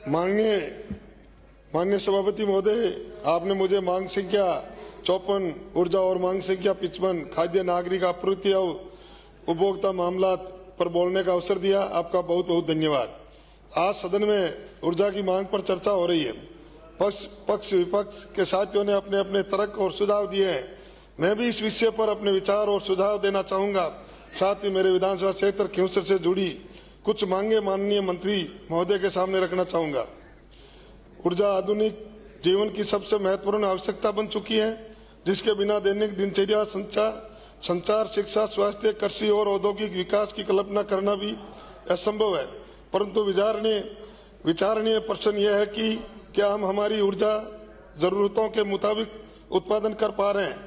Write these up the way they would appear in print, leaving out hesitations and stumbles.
माननीय सभापति महोदय, आपने मुझे मांग संख्या 54 ऊर्जा और मांग संख्या 55 खाद्य नागरिक आपूर्ति और उपभोक्ता मामला पर बोलने का अवसर दिया। आपका बहुत बहुत धन्यवाद। आज सदन में ऊर्जा की मांग पर चर्चा हो रही है। पक्ष विपक्ष के साथियों ने अपने अपने तर्क और सुझाव दिए हैं। मैं भी इस विषय पर अपने विचार और सुझाव देना चाहूंगा। साथ ही मेरे विधानसभा क्षेत्र क्यूसर से जुड़ी कुछ मांगे माननीय मंत्री महोदय के सामने रखना चाहूंगा। ऊर्जा आधुनिक जीवन की सबसे महत्वपूर्ण आवश्यकता बन चुकी है, जिसके बिना दैनिक दिनचर्या, संचार, शिक्षा, स्वास्थ्य, कृषि और औद्योगिक विकास की कल्पना करना भी असंभव है। परंतु विचारणीय प्रश्न यह है कि क्या हम हमारी ऊर्जा जरूरतों के मुताबिक उत्पादन कर पा रहे हैं।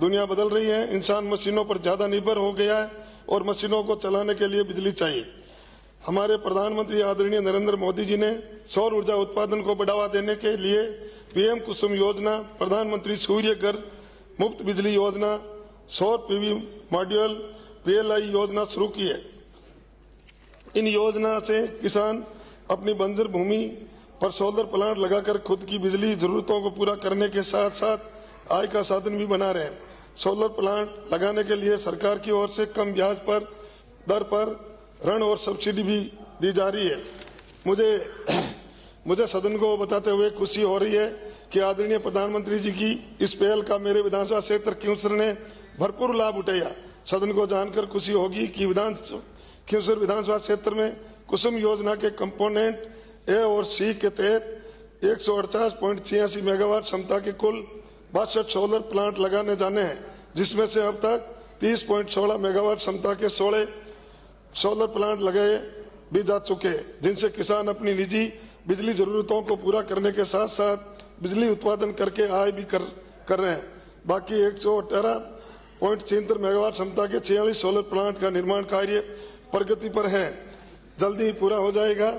दुनिया बदल रही है, इंसान मशीनों पर ज्यादा निर्भर हो गया है और मशीनों को चलाने के लिए बिजली चाहिए। हमारे प्रधानमंत्री आदरणीय नरेंद्र मोदी जी ने सौर ऊर्जा उत्पादन को बढ़ावा देने के लिए पीएम कुसुम योजना, प्रधानमंत्री सूर्य घर मुफ्त बिजली योजना, सौर पीवी मॉड्यूल पीएलआई योजना शुरू की है। इन योजना से किसान अपनी बंजर भूमि पर सोलर प्लांट लगाकर खुद की बिजली जरूरतों को पूरा करने के साथ साथ आय का साधन भी बना रहे हैं। सोलर प्लांट लगाने के लिए सरकार की ओर से कम ब्याज पर दर पर ऋण और सब्सिडी भी दी जा रही है। मुझे सदन को बताते हुए खुशी हो रही है कि आदरणीय प्रधानमंत्री जी की इस पहल का मेरे विधानसभा क्षेत्र क्यूसर ने भरपूर लाभ उठाया। सदन को जानकर खुशी होगी कि क्यूसर विधानसभा क्षेत्र में कुसुम योजना के कंपोनेंट ए और सी के तहत 148.86 मेगावाट क्षमता के कुल 62 सोलर प्लांट लगाने जाने हैं, जिसमें से अब तक 30.16 मेगावाट क्षमता के 16 सोलर प्लांट लगाए भी जा चुके हैं, जिनसे किसान अपनी निजी बिजली जरूरतों को पूरा करने के साथ साथ बिजली उत्पादन करके आय भी कर रहे हैं। बाकी 118.76 मेगावाट क्षमता के 46 सोलर प्लांट का निर्माण कार्य प्रगति पर है, जल्दी ही पूरा हो जाएगा।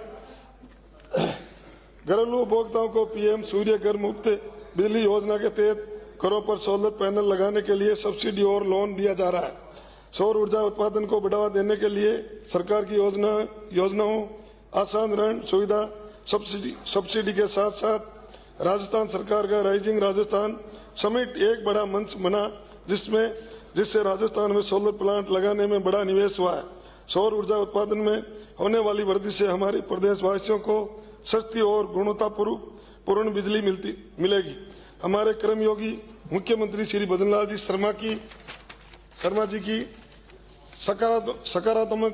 घरेलू उपभोक्ताओं को पीएम सूर्य घर मुफ्त बिजली योजना के तहत घरों पर सोलर पैनल लगाने के लिए सब्सिडी और लोन दिया जा रहा है। सौर ऊर्जा उत्पादन को बढ़ावा देने के लिए सरकार की योजनाओं, आसान ऋण सुविधा, सब्सिडी के साथ साथ राजस्थान सरकार का राइजिंग राजस्थान समिट एक बड़ा मंच बना, जिससे राजस्थान में सोलर प्लांट लगाने में बड़ा निवेश हुआ है। सौर ऊर्जा उत्पादन में होने वाली वृद्धि से हमारे प्रदेशवासियों को सस्ती और गुणवत्तापूर्ण बिजली मिलेगी। हमारे कर्मयोगी मुख्यमंत्री श्री भजनलाल जी शर्मा जी की सकारात्मक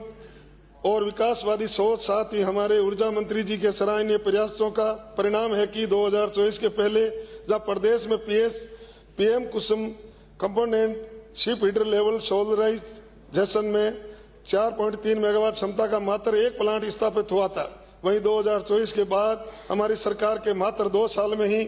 और विकासवादी सोच, साथ ही हमारे ऊर्जा मंत्री जी के सराहनीय प्रयासों का परिणाम है कि 2024 के पहले जब प्रदेश में PM Kusum component ship heater level solarisation में 4.3 मेगावाट क्षमता का मात्र एक प्लांट स्थापित हुआ था, वहीं 2024 के बाद हमारी सरकार के मात्र 2 साल में ही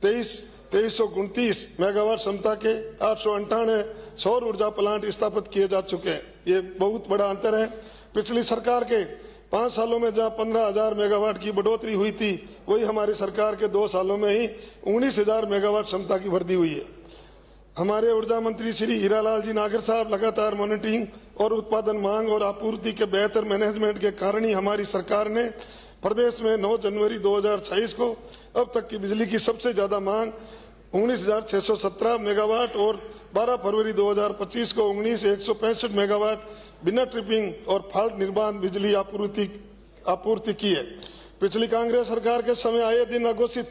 2329 मेगावाट क्षमता के 898 सौर ऊर्जा प्लांट स्थापित किए जा चुके हैं। ये बहुत बड़ा अंतर है। पिछली सरकार के 5 सालों में जहां 15,000 मेगावाट की बढ़ोतरी हुई थी, वही हमारी सरकार के 2 सालों में ही 19,000 मेगावाट क्षमता की वृद्धि हुई है। हमारे ऊर्जा मंत्री श्री हीरालाल जी नागर साहब लगातार मॉनिटरिंग और उत्पादन, मांग और आपूर्ति के बेहतर मैनेजमेंट के कारण ही हमारी सरकार ने प्रदेश में 9 जनवरी 2026 को अब तक की बिजली की सबसे ज्यादा मांग 19,617 मेगावाट और 12 फरवरी 2025 को 19,165 मेगावाट बिना ट्रिपिंग और फॉल्ट निर्बाध बिजली आपूर्ति की है। पिछली कांग्रेस सरकार के समय आए दिन अघोषित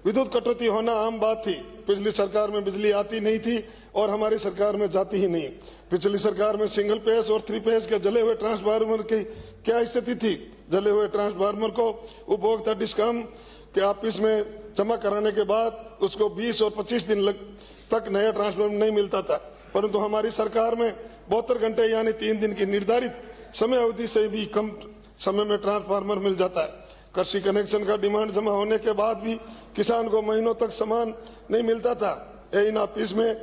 विद्युत कटौती होना आम बात थी। पिछली सरकार में बिजली आती नहीं थी और हमारी सरकार में जाती ही नहीं। पिछली सरकार में सिंगल फेज और 3 फेज के जले हुए ट्रांसफार्मर की क्या स्थिति थी। जले हुए ट्रांसफार्मर को उपभोक्ता डिस्कॉम के ऑफिस में जमा कराने के बाद उसको 20 और 25 दिन तक नया ट्रांसफार्मर नहीं मिलता था, परंतु हमारी सरकार में 72 घंटे यानी 3 दिन की निर्धारित समय अवधि से भी कम समय में ट्रांसफार्मर मिल जाता है। कृषि कनेक्शन का डिमांड जमा होने के बाद भी किसान को महीनों तक सामान नहीं मिलता था। इन ऑफिस में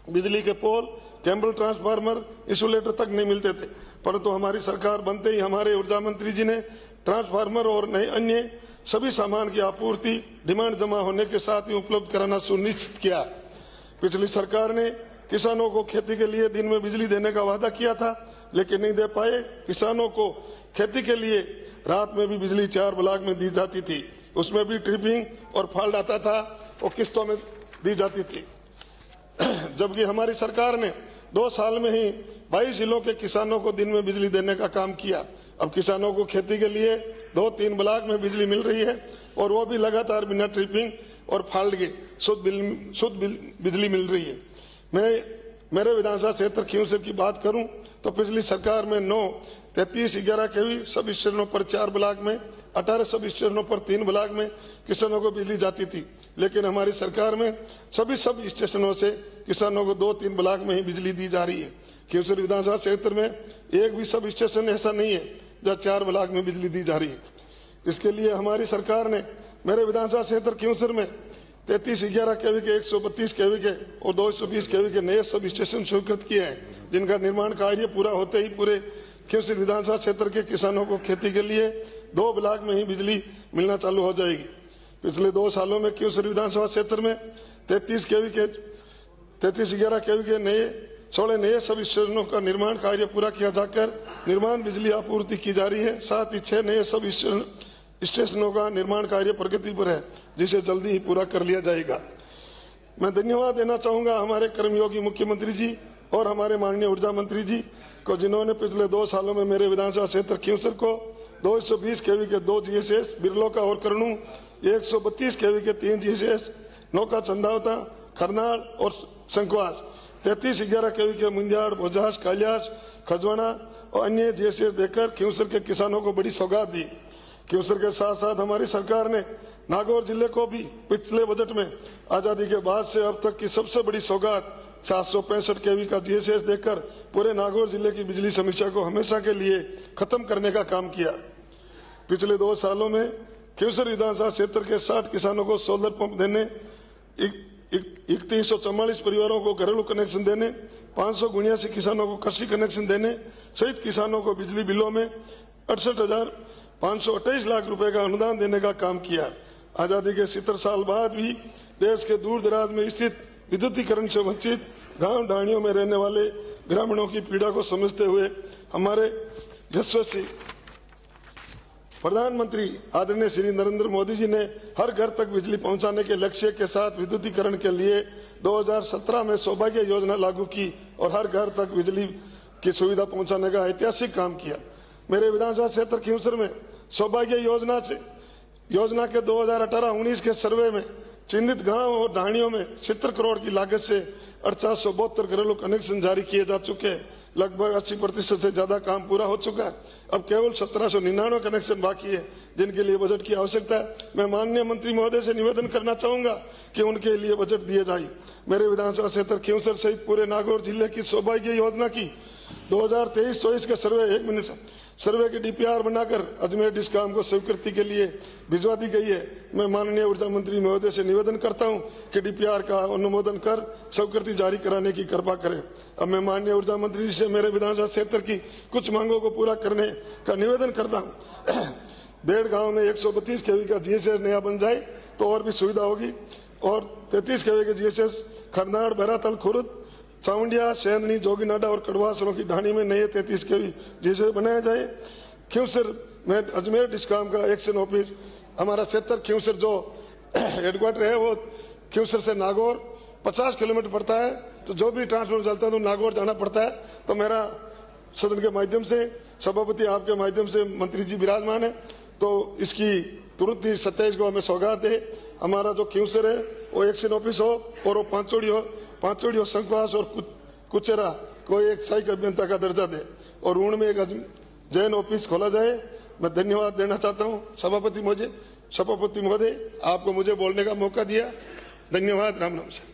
बिजली के पोल, केबल, ट्रांसफार्मर, इंसुलेटर तक नहीं मिलते थे, परंतु हमारी सरकार बनते ही हमारे ऊर्जा मंत्री जी ने ट्रांसफार्मर और नए अन्य सभी सामान की आपूर्ति डिमांड जमा होने के साथ ही उपलब्ध कराना सुनिश्चित किया। पिछली सरकार ने किसानों को खेती के लिए दिन में बिजली देने का वादा किया था, लेकिन नहीं दे पाए। किसानों को खेती के लिए रात में भी बिजली 4 ब्लॉक में दी जाती थी, उसमें भी ट्रिपिंग और फॉल्ट आता था और किस्तों में दी जाती थी। जबकि हमारी सरकार ने 2 साल में ही 22 जिलों के किसानों को दिन में बिजली देने का काम किया। अब किसानों को खेती के लिए 2-3 ब्लॉक में बिजली मिल रही है और वो भी लगातार बिना ट्रिपिंग और फॉल्ट के शुद्ध बिजली मिल रही है। मैं मेरे विधानसभा क्षेत्र खींवसर की बात करूं तो पिछली सरकार में 9 33-11 केवी सब स्टेशनों पर 4 ब्लॉक में, 18 सब स्टेशनों पर 3 ब्लॉक में किसानों को बिजली जाती थी। लेकिन हमारी सरकार में सभी सब स्टेशनों से किसानों को 2-3 ब्लॉक में ही बिजली दी जा रही है। खींवसर विधानसभा क्षेत्र में एक भी सब स्टेशन ऐसा नहीं है जहाँ 4 ब्लॉक में बिजली दी जा रही है। इसके लिए हमारी सरकार ने मेरे विधानसभा क्षेत्र खींवसर में 33-11 केवी के, 132 केवी के और 220 केवी के नए सब स्टेशन स्वीकृत किए हैं, जिनका निर्माण कार्य पूरा होते ही पूरे खींवसर विधानसभा क्षेत्र के किसानों को खेती के लिए 2 ब्लॉक में ही बिजली मिलना चालू हो जाएगी। पिछले 2 सालों में खींवसर विधानसभा क्षेत्र में 33-11 केवी के 16 नए सब स्टेशनों का निर्माण कार्य पूरा किया जाकर निर्माण बिजली आपूर्ति की जा रही है। साथ ही 6 नए सब स्टेशनों का निर्माण कार्य प्रगति पर है, जिसे जल्दी ही पूरा कर लिया जाएगा। मैं धन्यवाद देना चाहूंगा हमारे कर्मयोगी मुख्यमंत्री जी और हमारे माननीय ऊर्जा मंत्री जी को, जिन्होंने पिछले 2 सालों में मेरे विधानसभा क्षेत्र खींवसर को 220 केवी के 2 GSS बिरलोका और करनू, 132 केवी के 3 GSS नौका चंदावता, खरनाल और संकवास, 33-11 केवी के मुंजाड़, भोजास, कालियास, खजवाना और अन्य GSS देकर खींवसर के किसानों को बड़ी सौगात दी। खींवसर के साथ साथ हमारी सरकार ने नागौर जिले को भी पिछले बजट में आजादी के बाद से अब तक की सबसे बड़ी सौगात 765 केवी का GSS देकर पूरे नागौर जिले की बिजली समस्या को हमेशा के लिए खत्म करने का काम किया। पिछले 2 सालों में खींवसर विधानसभा क्षेत्र के 60 किसानों को सोलर पंप देने, 3144 परिवारों को घरेलू कनेक्शन देने, 579 किसानों को कृषि कनेक्शन देने सहित किसानों को बिजली बिलों में 68,528 लाख रुपए का अनुदान देने का काम किया। आजादी के 70 साल बाद भी देश के दूर दराज में स्थित विद्युतीकरण से वंचित गांव ढाणियों में रहने वाले ग्रामीणों की पीड़ा को समझते हुए हमारे यशस्वी प्रधानमंत्री आदरणीय श्री नरेंद्र मोदी जी ने हर घर तक बिजली पहुंचाने के लक्ष्य के साथ विद्युतीकरण के लिए 2017 में सौभाग्य योजना लागू की और हर घर तक बिजली की सुविधा पहुंचाने का ऐतिहासिक काम किया। मेरे विधानसभा क्षेत्र खींवसर में सौभाग्य योजना के 2018-19 के सर्वे में चिन्हित गांव और ढाणियों में 70 करोड़ की लागत से 872 घरेलू कनेक्शन जारी किए जा चुके हैं। लगभग 80% से ज्यादा काम पूरा हो चुका है। अब केवल 1799 कनेक्शन बाकी है, जिनके लिए बजट की आवश्यकता है। मैं माननीय मंत्री महोदय से निवेदन करना चाहूंगा कि उनके लिए बजट दिए जाए। मेरे विधानसभा क्षेत्र खींवसर सहित पूरे नागौर जिले की सौभाग्य योजना की 2023-24 के सर्वे की DPR बनाकर अजमेर डिस्कॉम को स्वीकृति के लिए भिजवा दी गई है। मैं माननीय ऊर्जा मंत्री महोदय से निवेदन करता हूं कि DPR का अनुमोदन कर स्वीकृति जारी कराने की कृपा करें। अब मैं माननीय ऊर्जा मंत्री जी से मेरे विधानसभा क्षेत्र की कुछ मांगों को पूरा करने का निवेदन करता हूँ। बेड़ गांव में 132 केवी का GSS नया बन जाए तो और भी सुविधा होगी और 33 केवी के GSS खरनाड़, बहरातल, खुर्द, चामुंडिया, सेंधनी, जोगीनाडा और कड़वासरों की ढाणी में नए 33 केवी GSS बनाया जाए। खींवसर में अजमेर डिस्कॉम का एक्शन ऑफिस, हमारा क्षेत्र खींवसर जो हेडक्वार्टर है वो खींवसर से नागौर 50 किलोमीटर पड़ता है, तो जो भी ट्रांसपोर्ट चलता है तो नागौर जाना पड़ता है। तो मेरा सदन के माध्यम से, सभापति आपके माध्यम से मंत्री जी विराजमान है, तो इसकी तुरंत ही 27 को हमें सौगात दे। हमारा जो खींवसर है वो एक्शन ऑफिस हो और वो पांचोड़ी हो, संकवास और कुचेरा को एक सहायक अभियंता का दर्जा दे और ऊण में एक जैन ऑफिस खोला जाए। मैं धन्यवाद देना चाहता हूँ सभापति महोदय, आपको मुझे बोलने का मौका दिया। धन्यवाद। राम नाम से।